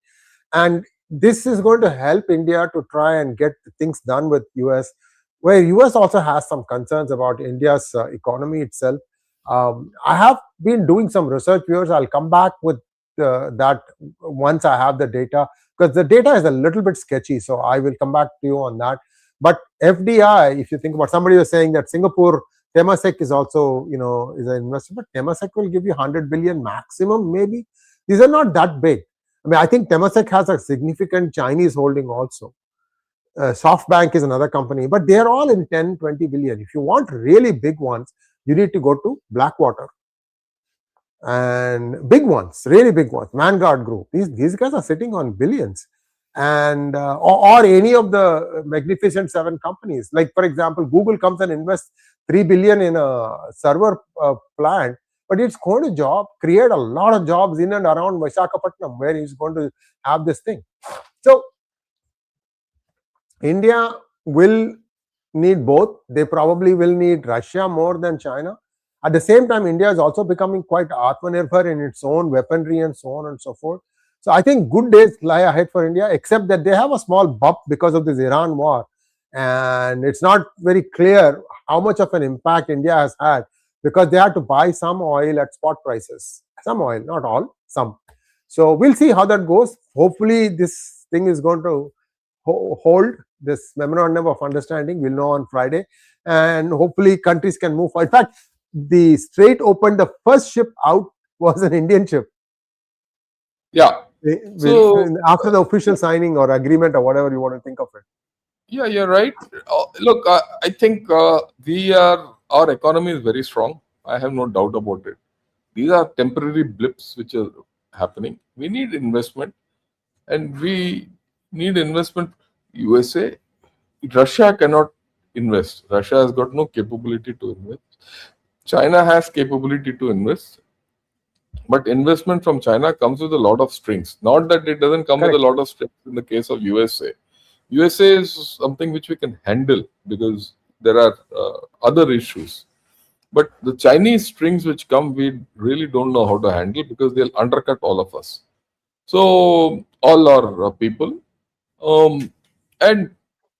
S2: and this is going to help India to try and get things done with US, where US also has some concerns about India's economy itself. I have been doing some research, viewers. I'll come back with that once I have the data, because the data is a little bit sketchy. So I will come back to you on that. But FDI, if you think about, somebody was saying that Singapore Temasek is also, is an investment, but Temasek will give you 100 billion maximum, maybe. These are not that big. I mean, I think Temasek has a significant Chinese holding also. SoftBank is another company, but they are all in 10, 20 billion. If you want really big ones, you need to go to Blackwater. And big ones, really big ones, Vanguard Group. These guys are sitting on billions. And or any of the Magnificent Seven companies. Like, for example, Google comes and invests 3 billion in a server plant, but it's going to create a lot of jobs in and around Visakhapatnam, where he's going to have this thing. So India will need both. They probably will need Russia more than China. At the same time, India is also becoming quite Atmanirbhar in its own weaponry and so on and so forth. So I think good days lie ahead for India, except that they have a small bump because of this Iran war. And it's not very clear how much of an impact India has had, because they had to buy some oil at spot prices. Some oil, not all, some. So we'll see how that goes. Hopefully this thing is going to hold. This memorandum of understanding, we'll know on Friday. And hopefully countries can move forward. In fact, the Strait opened, the first ship out was an Indian ship.
S1: Yeah.
S2: So after the official signing or agreement or whatever you want to think of it.
S1: Yeah, you're right. Look, I think our economy is very strong. I have no doubt about it. These are temporary blips which are happening. We need investment, and we need investment. USA, Russia cannot invest. Russia has got no capability to invest. China has capability to invest, but investment from China comes with a lot of strings. Not that it doesn't come with a lot of strings in the case of USA. USA is something which we can handle because there are other issues. But the Chinese strings which come, we really don't know how to handle because they'll undercut all of us. So all our people. And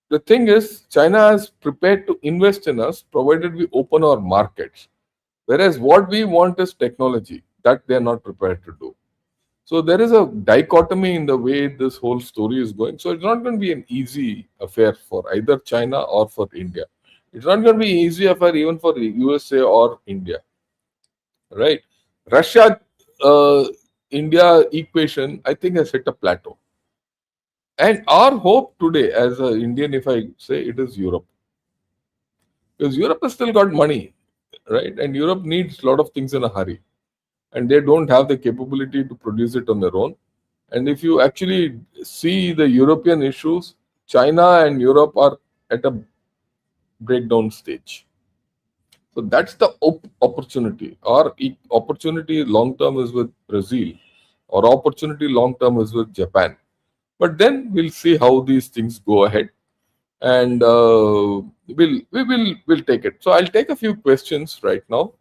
S1: the thing is, China is prepared to invest in us provided we open our markets. Whereas what we want is technology that they are not prepared to do. So there is a dichotomy in the way this whole story is going. So it's not going to be an easy affair for either China or for India. It's not going to be an easy affair even for the USA or India. Right? Russia, India equation, I think, has hit a plateau. And our hope today, as an Indian, if I say, it is Europe. Because Europe has still got money, right? And Europe needs a lot of things in a hurry. And they don't have the capability to produce it on their own. And if you actually see the European issues, China and Europe are at a breakdown stage. So that's the opportunity. Our opportunity long term is with Brazil, or opportunity long term is with Japan. But then we'll see how these things go ahead, and we'll take it. So I'll take a few questions right now.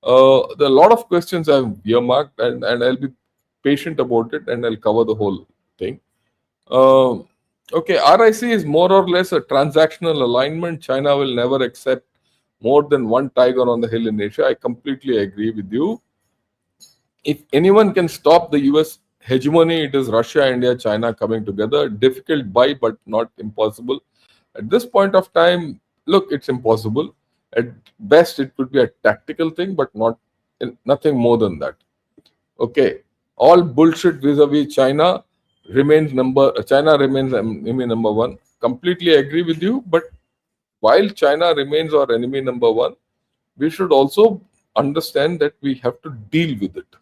S1: There are a lot of questions I've earmarked, and I'll be patient about it, and I'll cover the whole thing. Um, okay, RIC is more or less a transactional alignment. China will never accept more than one tiger on the hill in Asia. I completely agree with you. If anyone can stop the US hegemony, it is Russia, India, China coming together. Difficult buy, but not impossible. At this point of time, look, it's impossible. At best, it could be a tactical thing, but nothing more than that. Okay, all bullshit vis-a-vis China China remains enemy number one. Completely agree with you, but while China remains our enemy number one, we should also understand that we have to deal with it.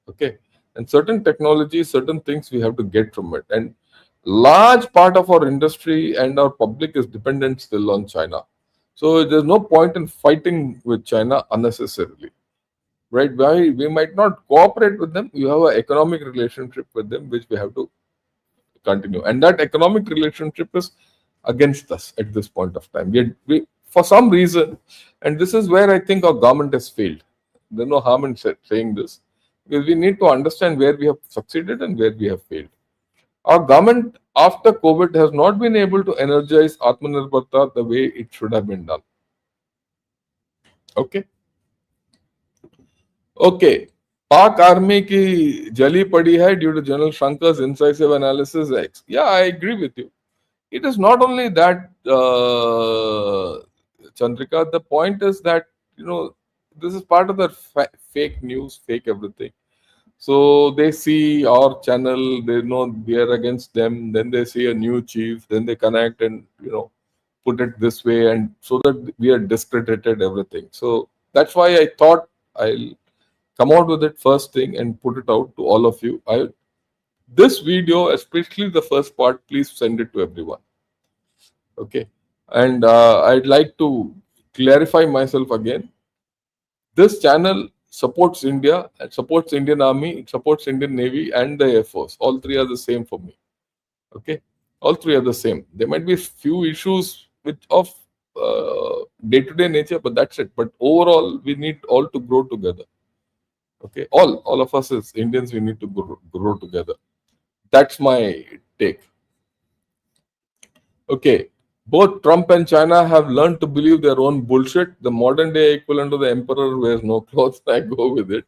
S1: Okay, and certain technologies, certain things we have to get from it, and large part of our industry and our public is dependent still on China. So there's no point in fighting with China unnecessarily, right? Why we might not cooperate with them, you have an economic relationship with them which we have to continue, and that economic relationship is against us at this point of time. We for some reason, and this is where I think our government has failed. There's no harm in saying this, because we need to understand where we have succeeded and where we have failed. Our government after COVID has not been able to energize Atmanirbharta the way it should have been done. Okay. Okay. Pak army ki jali padi hai due to General Shankar's incisive analysis. Yeah, I agree with you. It is not only that, Chandrika. The point is that, this is part of the fake news, fake everything. So they see our channel, they know we are against them. Then they see a new chief, then they connect and put it this way, and so that we are discredited everything. So that's why I thought I'll come out with it first thing and put it out to all of you. This video, especially the first part, please send it to everyone. Okay, and I'd like to clarify myself again. This channel supports India, it supports Indian Army, it supports Indian Navy and the Air Force. All three are the same for me. Okay, all three are the same. There might be few issues of day-to-day nature, but that's it. But overall, we need all to grow together. Okay, all of us as Indians, we need to grow together. That's my take. Okay, both Trump and China have learned to believe their own bullshit. The modern day equivalent of the emperor wears no clothes. I go with it.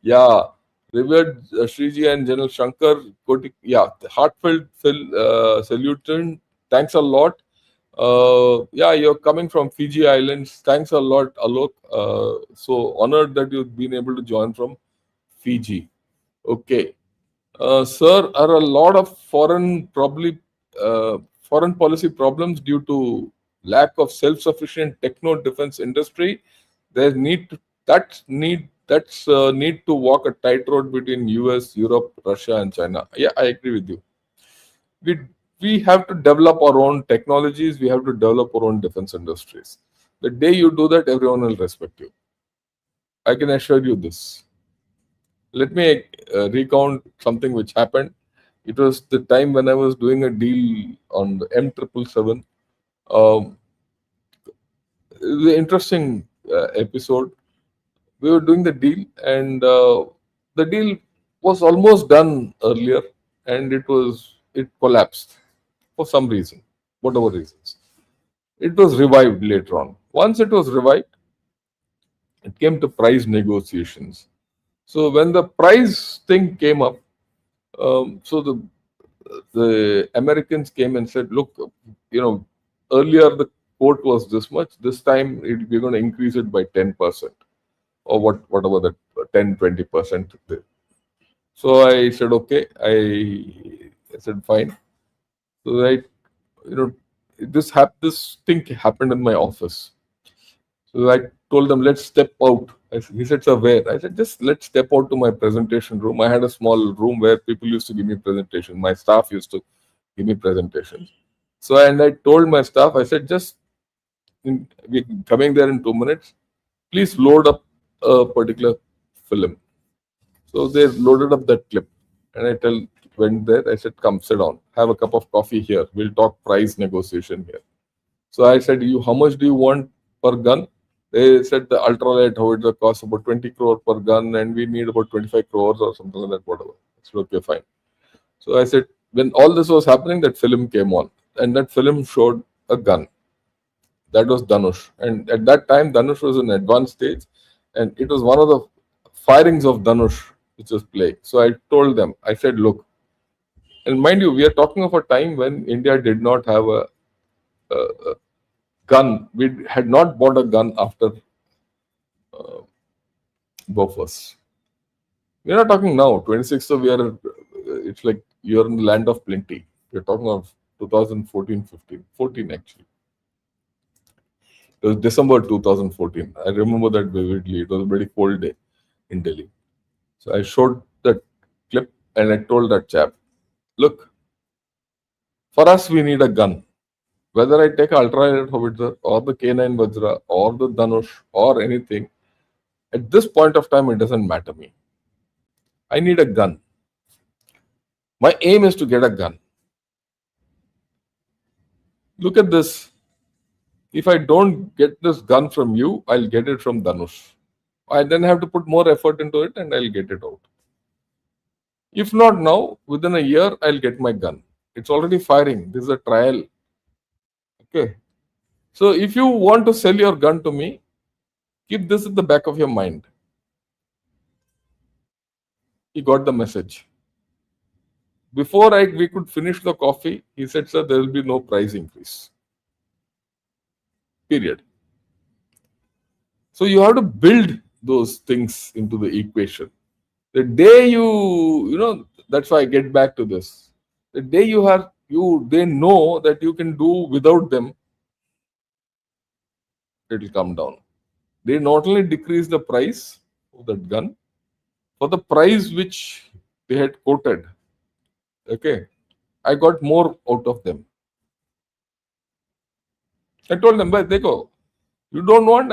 S1: Yeah, revered Sriji and General Shankar. Yeah, heartfelt salute. Thanks a lot. Yeah, you're coming from Fiji Islands. Thanks a lot, Alok. So honored that you've been able to join from Fiji. Okay. Sir, are a lot of foreign policy problems due to lack of self-sufficient techno defense industry. There's need to walk a tightroad between US, Europe, Russia, and China. Yeah, I agree with you. We have to develop our own technologies. We have to develop our own defense industries. The day you do that, everyone will respect you. I can assure you this. Let me recount something which happened. It was the time when I was doing a deal on the M777. It was an interesting episode. We were doing the deal, and the deal was almost done earlier, and it collapsed for some reason, whatever reasons. It was revived later on. Once it was revived, it came to price negotiations. So when the price thing came up, so the Americans came and said, look, earlier the quote was this much. This time we're going to increase it by 10% or whatever that 10-20%. So I said, okay. I said, fine. So this thing happened in my office. So I told them, let's step out. He said, sir, where? I said, just let's step out to my presentation room. I had a small room where people used to give me presentation. My staff used to give me presentations. So, and I told my staff, I said, we're coming there in 2 minutes. Please load up a particular film. So they loaded up that clip. And went there. I said, come, sit down. Have a cup of coffee here. We'll talk price negotiation here. So I said, how much do you want per gun? They said the ultralight howitzer costs about 20 crore per gun and we need about 25 crores or something like that, whatever. I said, okay, fine. So I said, when all this was happening, that film came on. And that film showed a gun. That was Dhanush. And at that time, Dhanush was in advanced stage. And it was one of the firings of Dhanush which was playing. So I told them, I said, look, and mind you, we are talking of a time when India did not have a gun. We had not bought a gun after Bofors. We are not talking now. 26th, so we are. It's like you're in the land of plenty. We're talking of 2014, 15, 14 actually. It was December 2014. I remember that vividly. It was a very cold day in Delhi. So I showed that clip and I told that chap, look, for us we need a gun. Whether I take ultralight howitzer or the K9 Vajra or the Dhanush or anything, at this point of time, it doesn't matter me. I need a gun. My aim is to get a gun. Look at this. If I don't get this gun from you, I'll get it from Dhanush. I then have to put more effort into it and I'll get it out. If not now, within a year, I'll get my gun. It's already firing. This is a trial. Okay. So if you want to sell your gun to me, keep this at the back of your mind. He got the message. Before we could finish the coffee, he said, sir, there will be no price increase. Period. So you have to build those things into the equation. The day that's why I get back to this. The day they know that you can do without them, it will come down. They not only decrease the price of that gun, for the price which they had quoted, okay, I got more out of them. I told them, but dekho, you don't want,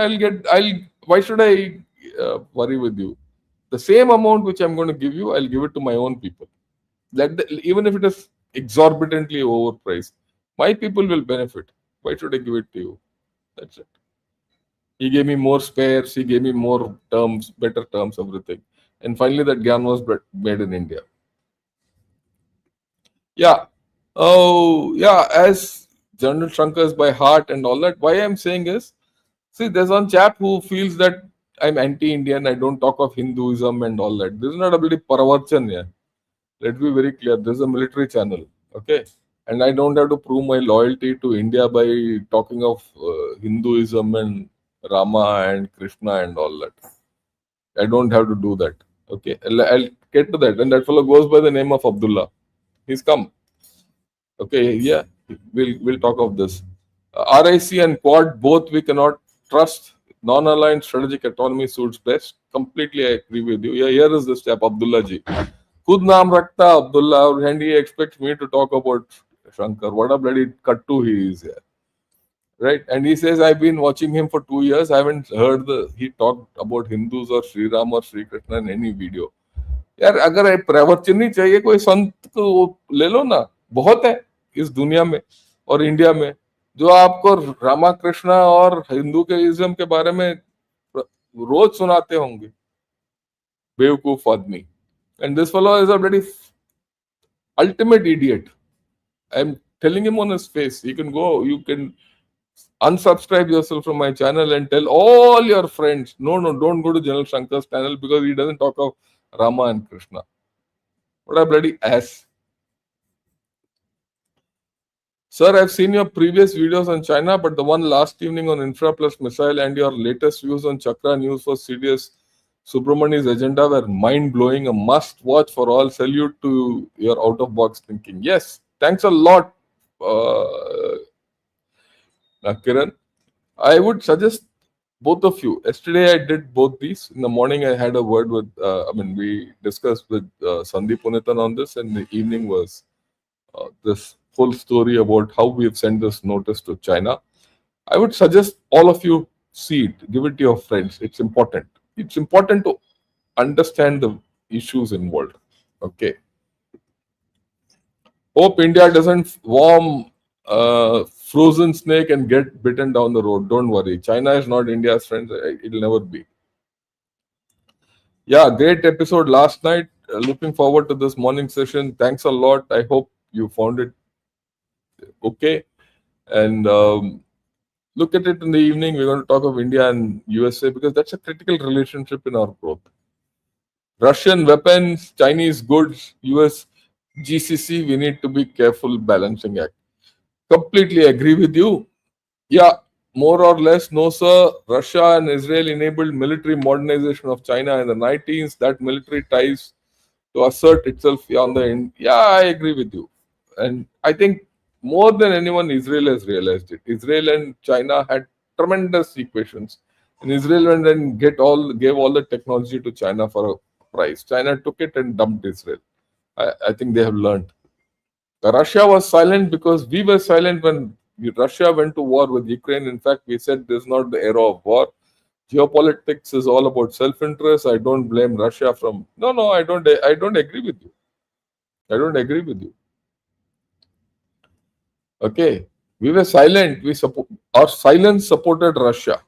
S1: why should I worry with you? The same amount which I'm going to give you, I'll give it to my own people. Even if it is exorbitantly overpriced, my people will benefit. Why should I give it to you? That's it. He gave me more spares, he gave me more terms, better terms, everything. And finally, that gun was made in India. Yeah. Oh, yeah. As General Shankar is by heart and all that, why I'm saying is, see, there's one chap who feels that I'm anti-Indian, I don't talk of Hinduism and all that. This is not a bloody Paravachan here. Let's be very clear. This is a military channel. Okay. And I don't have to prove my loyalty to India by talking of Hinduism and Rama and Krishna and all that. I don't have to do that. Okay. I'll get to that. And that fellow goes by the name of Abdullah. He's come. Okay. Yeah. We'll talk of this. RIC and Quad, both we cannot trust. Non-aligned strategic autonomy suits best. Completely I agree with you. Yeah, here is this chap, Abdullah ji. Khud naam rakhta Abdullah, and he expects me to talk about Shankar. What a bloody kattu he is here. Right? And he says, I've been watching him for 2 years. I haven't heard he talked about Hindus or Sri Ram or Sri Krishna in any video. यार अगर प्रवचन नहीं चाहिए कोई संत को ले लो ना, बहुत है इस दुनिया में और इंडिया में जो आपको रामा कृष्णा और हिंदुइज्म के बारे में रोज सुनाते होंगे, बेवकूफ आदमी. And this fellow is a bloody ultimate idiot. I'm telling him on his face. You can unsubscribe yourself from my channel and tell all your friends, no, don't go to General Shankar's channel because he doesn't talk of Rama and Krishna. What a bloody ass. Sir, I've seen your previous videos on China, but the one last evening on Infra Plus Missile and your latest views on Chakra News for CDS Subramani's agenda were mind-blowing, a must-watch for all. Salute to your out-of-box thinking. Yes, thanks a lot Kiran, I would suggest both of you. Yesterday I did both these. In the morning I had a word with, we discussed with Sandeep Punithan on this, and the evening was this whole story about how we have sent this notice to China. I would suggest all of you see it, give it to your friends. It's important. It's important to understand the issues involved. Okay. Hope India doesn't warm frozen snake and get bitten down the road. Don't worry. China is not India's friend. It'll never be. Yeah, great episode last night. Looking forward to this morning session. Thanks a lot. I hope you found it okay. And look at it in the evening. We're going to talk of India and USA because that's a critical relationship in our growth. Russian weapons, Chinese goods, US GCC, we need to be careful balancing act. Completely agree with you. Yeah, more or less, no sir. Russia and Israel enabled military modernization of China in the 19s. That military ties to assert itself on the end. Yeah, I agree with you. And I think more than anyone, Israel has realized it. Israel and China had tremendous equations. And Israel went and gave all the technology to China for a price. China took it and dumped Israel. I think they have learned. Russia was silent because we were silent when Russia went to war with Ukraine. In fact, we said this is not the era of war. Geopolitics is all about self-interest. I don't blame Russia from. No, I don't. I don't agree with you. I don't agree with you. Okay, we were silent. Our silence supported Russia.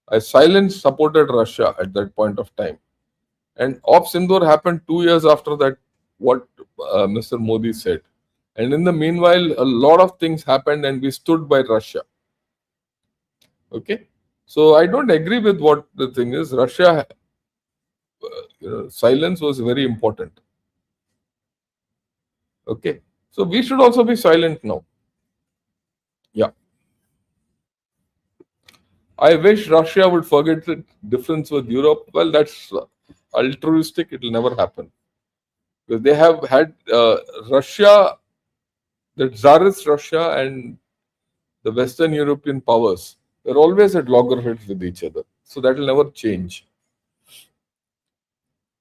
S1: Our silence supported Russia at that point of time. And Op Sindoor happened 2 years after that. What Mr. Modi said. And in the meanwhile, a lot of things happened and we stood by Russia. Okay. So I don't agree with what the thing is. Russia, silence was very important. Okay. So we should also be silent now. Yeah. I wish Russia would forget the difference with Europe. Well, that's altruistic. It will never happen. Because they have had Russia, the Tsarist Russia and the Western European powers, they're always at loggerheads with each other. So that will never change.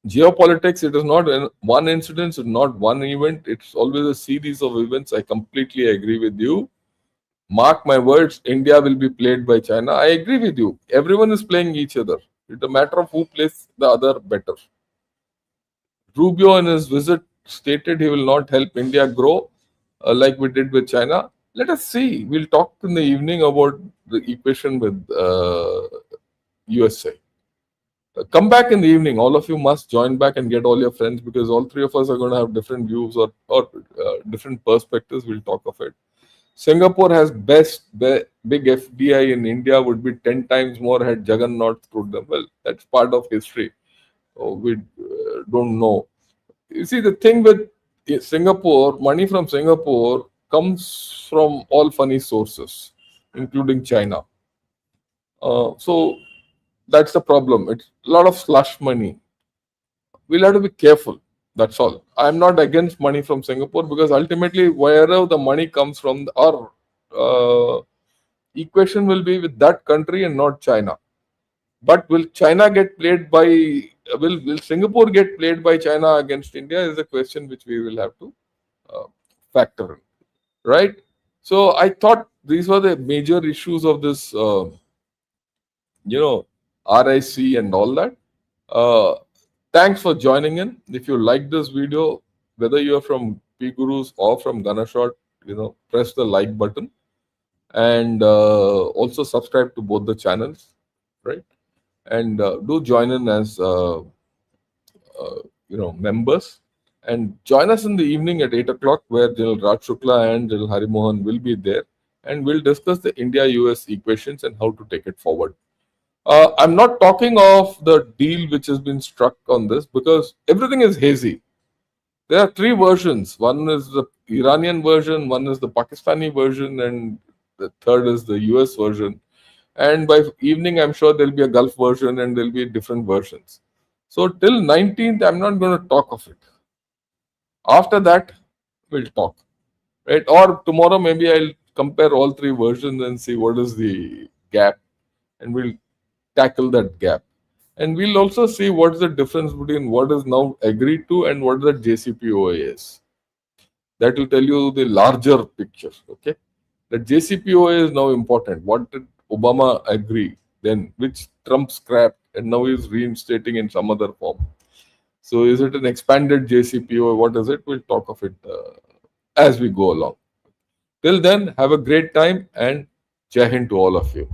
S1: Geopolitics, it is not one incident, it's not one event, it's always a series of events. I completely agree with you. Mark my words, India will be played by China. I agree with you. Everyone is playing each other. It's a matter of who plays the other better. Rubio in his visit stated he will not help India grow like we did with China. Let us see. We'll talk in the evening about the equation with USA. Come back in the evening. All of you must join back and get all your friends because all three of us are going to have different views or different perspectives. We'll talk of it. Singapore has big FDI in India would be 10 times more had Jagannath through them. Well, that's part of history. We don't know. You see, the thing with Singapore, money from Singapore comes from all funny sources, including China. So that's the problem. It's a lot of slush money. We'll have to be careful. That's all. I'm not against money from Singapore because ultimately, wherever the money comes from, our equation will be with that country and not China. But will China get played by? Will Singapore get played by China against India? Is a question which we will have to factor in, right? So I thought these were the major issues of this, RIC and all that. Thanks for joining in. If you like this video, whether you're from P Gurus or from Ganashot, press the like button and also subscribe to both the channels, right? And do join in as members and join us in the evening at 8 o'clock where Lt Raj Shukla and Lt Harimohan will be there and we'll discuss the India-US equations and how to take it forward. I'm not talking of the deal which has been struck on this because everything is hazy. There are three versions. One is the Iranian version, one is the Pakistani version, and the third is the US version. And by evening, I'm sure there'll be a Gulf version and there'll be different versions. So till 19th, I'm not going to talk of it. After that, we'll talk. right? Or tomorrow maybe I'll compare all three versions and see what is the gap, and we'll tackle that gap. And we'll also see what is the difference between what is now agreed to and what the JCPOA is. That will tell you the larger picture. Okay, the JCPOA is now important. What did Obama agree then, which Trump scrapped, and now he's reinstating in some other form? So, is it an expanded JCPOA? What is it? We'll talk of it as we go along. Till then, have a great time and Jai Hind to all of you.